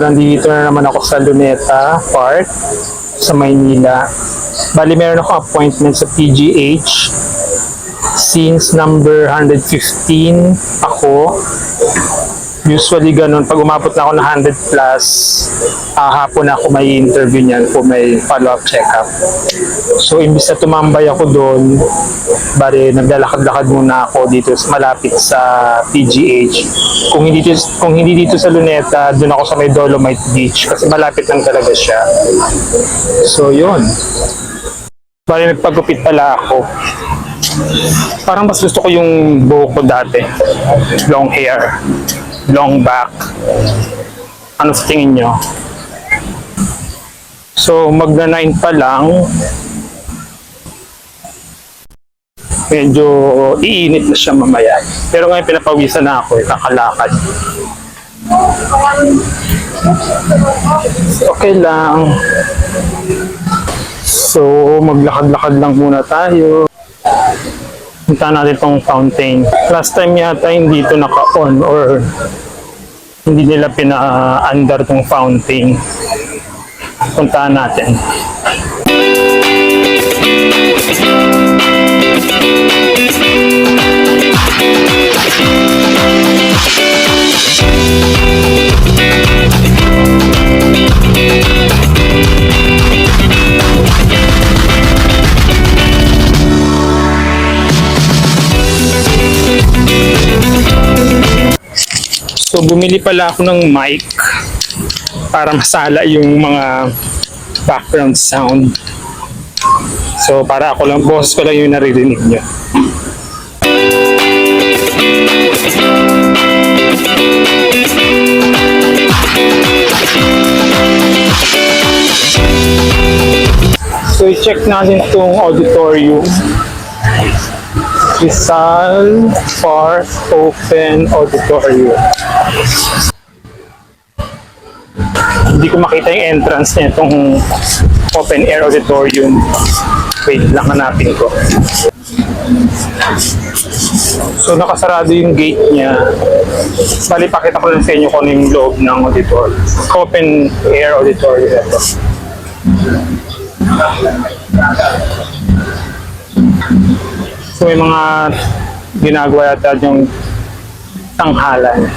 nandito na naman ako sa Luneta Park sa Maynila. Bali, meron ako appointment sa PGH. Since number 115 ako, usually ganun, pag umabot na ako ng 100 plus, hapon na ako may interview niyan kung may follow-up check-up. So, imbis na tumambay ako doon, bali, naglalakad-lakad muna ako dito malapit sa PGH. Kung hindi dito sa Luneta, doon ako sa may Dolomite Beach kasi malapit lang talaga siya. So, yun. Bali, nagpagupit pala ako. Parang mas gusto ko yung buhok ko dati. Long hair. Long back. Ano sa tingin nyo? So, magna-9 pa lang. Medyo iinit na siya mamaya. Pero ngayon pinapawisan na ako, kakalakad. Okay lang. So, maglakad-lakad lang muna tayo. Punta natin itong fountain. Last time yata hindi ito naka-on or hindi nila pina-under itong fountain. Puntaan natin. So, bumili pala ako ng mic para masala yung mga background sound. So, para ako lang, boses ko lang yung naririnig nyo. So, i-check natin itong auditorium. Rizal Park Open Auditorium. Hindi ko makita yung entrance niya itong open air auditorium. Wait lang, hanapin ko. So nakasarado yung gate niya. Bali, pakita ko lang sa inyo kung ano yung loob ng auditorium. Open air auditorium ito. So may mga ginagawa yata yung tanghalan.